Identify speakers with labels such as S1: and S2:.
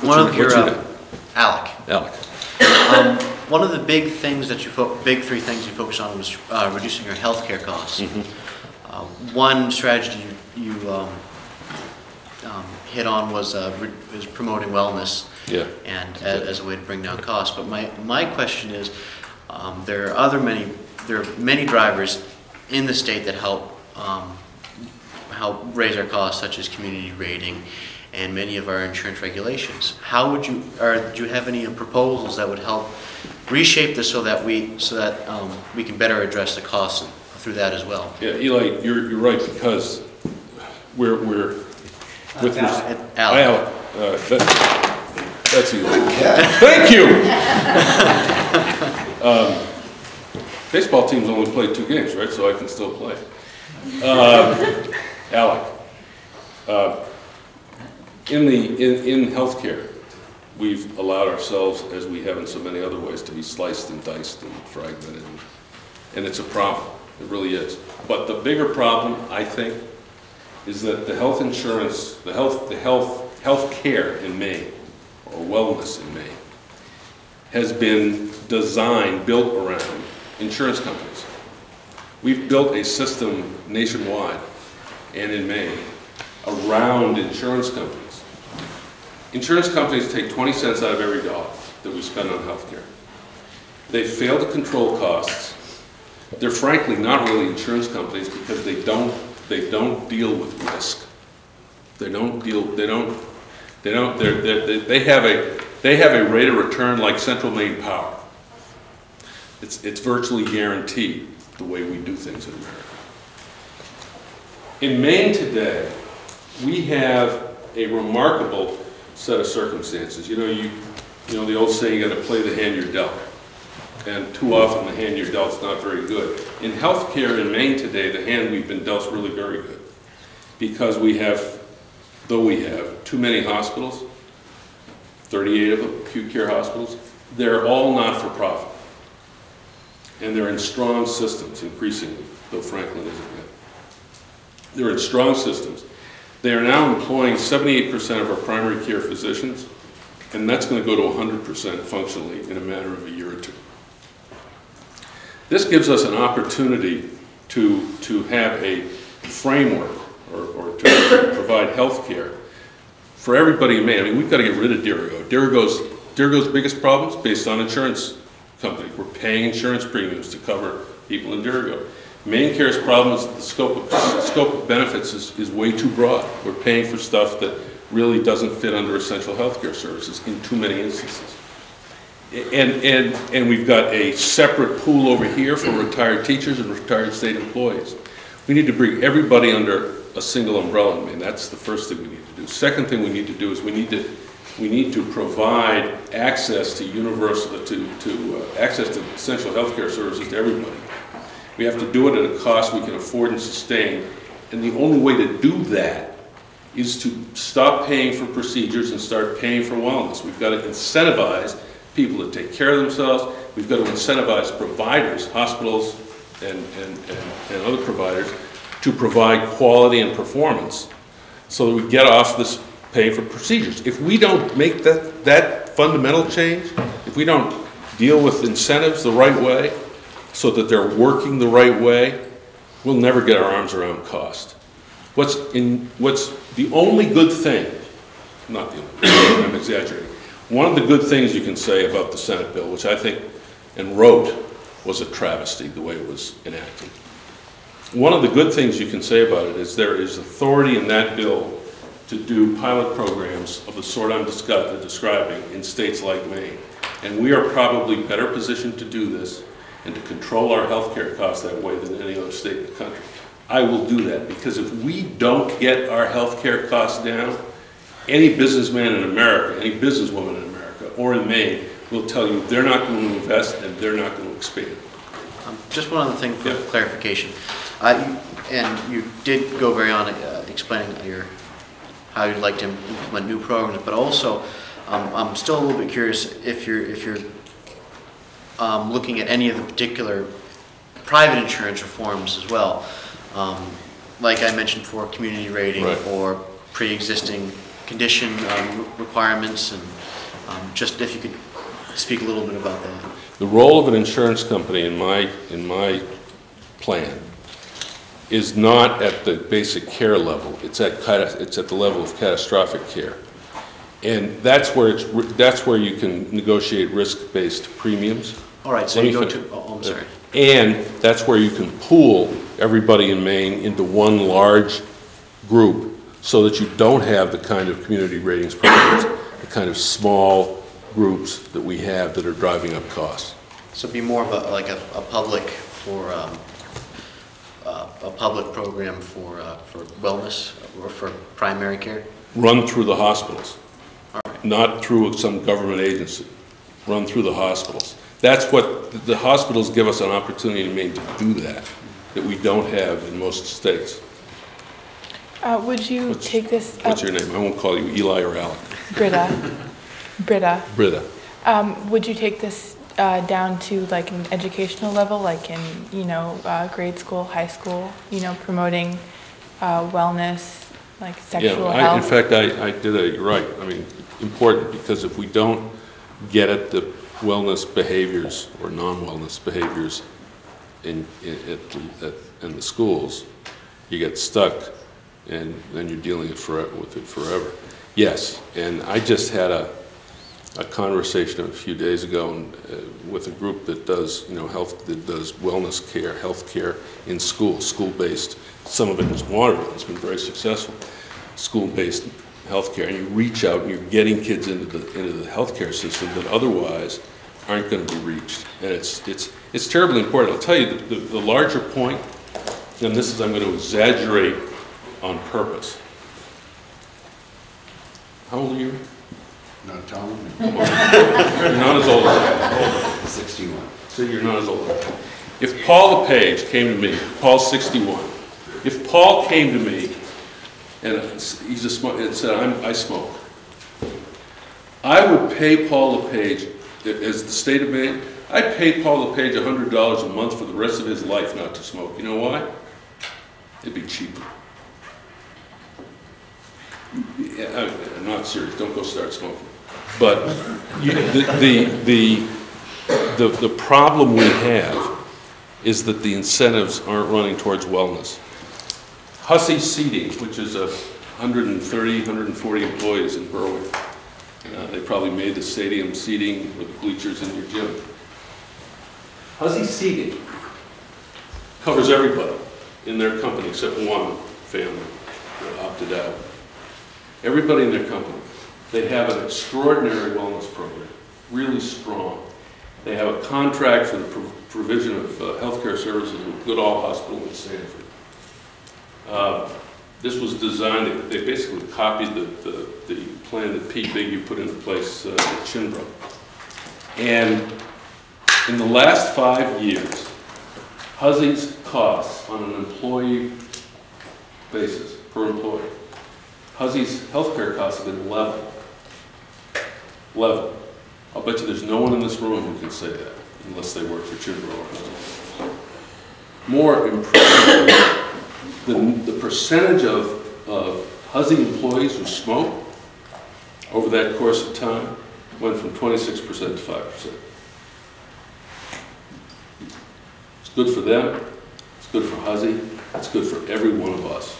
S1: What's your name?
S2: Alec.
S1: Alec.
S2: One of the big things that big three things you focus on was reducing your healthcare costs. One strategy you hit on was promoting wellness, and as a way to bring down costs. But my question is, there are many drivers in the state that help raise our costs, such as community rating and many of our insurance regulations. How would you, or do you have any proposals that would help reshape this so that we can better address the costs through that as well?
S1: Yeah, Eli, you're right, because we're with
S2: Alec.
S1: That's Eli. Thank you. Baseball teams only play 2 games, right? So I can still play. Alec, in healthcare, we've allowed ourselves, as we have in so many other ways, to be sliced and diced and fragmented, and it's a problem. It really is. But the bigger problem, I think, is that the health insurance, health care in Maine, or wellness in Maine, has been built around insurance companies. We've built a system nationwide and in Maine around insurance companies. Insurance companies take 20 cents out of every dollar that we spend on health care. They fail to control costs. They're frankly not really insurance companies because they don't deal with risk. They have a rate of return like Central Maine Power. It's virtually guaranteed the way we do things in America. In Maine today, we have a remarkable set of circumstances. You know the old saying, you got to play the hand you're dealt. And too often the hand you're dealt is not very good. In healthcare in Maine today, the hand we've been dealt is really very good. Because we have too many hospitals, 38 of them, acute care hospitals, they're all not-for-profit. And they're in strong systems, increasingly, though Franklin isn't yet. They're in strong systems. They are now employing 78% of our primary care physicians, and that's going to go to 100% functionally in a matter of a year or two. This gives us an opportunity to have a framework or to provide health care for everybody in Maine. I mean, we've got to get rid of Dirigo. Dirigo's biggest problem is based on insurance companies. We're paying insurance premiums to cover people in Dirigo. Maine Care's problem is the scope of benefits is way too broad. We're paying for stuff that really doesn't fit under essential health care services in too many instances. And we've got a separate pool over here for retired teachers and retired state employees. We need to bring everybody under a single umbrella in Maine. That's the first thing we need to do. Second thing we need to do is we need to provide access to access to essential health care services to everybody. We have to do it at a cost we can afford and sustain. And the only way to do that is to stop paying for procedures and start paying for wellness. We've got to incentivize people to take care of themselves. We've got to incentivize providers, hospitals and other providers, to provide quality and performance so that we get off this paying for procedures. If we don't make that fundamental change, if we don't deal with incentives the right way so that they're working the right way, we'll never get our arms around cost. What's the only good thing, not the only thing, I'm exaggerating, one of the good things you can say about the Senate bill, which I think and wrote was a travesty the way it was enacted. One of the good things you can say about it is there is authority in that bill to do pilot programs of the sort I'm describing in states like Maine. And we are probably better positioned to do this and to control our health care costs that way than any other state in the country. I will do that, because if we don't get our health care costs down, any businessman in America, any businesswoman in America, or in Maine, will tell you they're not going to invest and they're not going to expand.
S2: Just one other thing for clarification. And you did go very on explaining how you'd like to implement new programs, but also I'm still a little bit curious if you're looking at any of the particular private insurance reforms as well. Like I mentioned, for community rating,
S1: right,
S2: or pre-existing condition requirements, and just if you could speak a little bit about that.
S1: The role of an insurance company in my plan is not at the basic care level. It's at the level of catastrophic care, and that's where you can negotiate risk-based premiums.
S2: All right. So you go to. Oh, I'm sorry.
S1: And that's where you can pool everybody in Maine into one large group, so that you don't have the kind of community ratings programs, the kind of small groups that we have that are driving up costs.
S2: So it'd be more of a public for a public program for wellness or for primary care.
S1: Run through the hospitals,
S2: All right.
S1: not through some government agency. Run through the hospitals. That's what the hospitals give us an opportunity in Maine to do that we don't have in most states.
S3: Would you take this?
S1: What's your name? I won't call you Eli or Alec.
S3: Britta.
S1: Britta.
S3: Would you take this down to like an educational level, like in grade school, high school? Promoting wellness, like sexual health.
S1: In fact, I did it. You're right. I mean, important, because if we don't get at the wellness behaviors or non-wellness behaviors in the schools, you get stuck, and then you're dealing with it forever. Yes, and I just had a conversation a few days ago with a group that does that does wellness care, health care in school-based. Some of it is Waterville. It's been very successful. School-based health care, and you reach out and you're getting kids into the healthcare system that otherwise aren't going to be reached, and it's terribly important. I'll tell you the larger point, and this is, I'm going to exaggerate on purpose. How old are you?
S4: Not telling me.
S1: Come on. You're not as old as I am.
S4: 61.
S1: So you're not as old as I am. If Paul LePage came to me, Paul's 61. If Paul came to me and he's a smoker and said, I smoke, I would pay Paul LePage, as the state of Maine, I'd pay Paul LePage $100 a month for the rest of his life not to smoke. You know why? It'd be cheaper. I'm not serious. Don't go start smoking. But the problem we have is that the incentives aren't running towards wellness. Hussey Seating, which is 130, 140 employees in Berwick. They probably made the stadium seating with the bleachers in your gym. Hussey Seating covers everybody in their company except one family that opted out. Everybody in their company. They have an extraordinary wellness program, really strong. They have a contract for the provision of healthcare services with Goodall Hospital in Sanford. This was designed, they basically copied the plan that Pete Biggie put into place at Chinbrook. And in the last 5 years, Hussey's costs on an employee basis, per employee, Hussey's healthcare costs have been level. Level. I'll bet you there's no one in this room who can say that, unless they work for Chinbrook or Hussey. More impressively, the percentage of Hussey employees who smoke over that course of time went from 26% to 5%. It's good for them, it's good for Hussey, it's good for every one of us.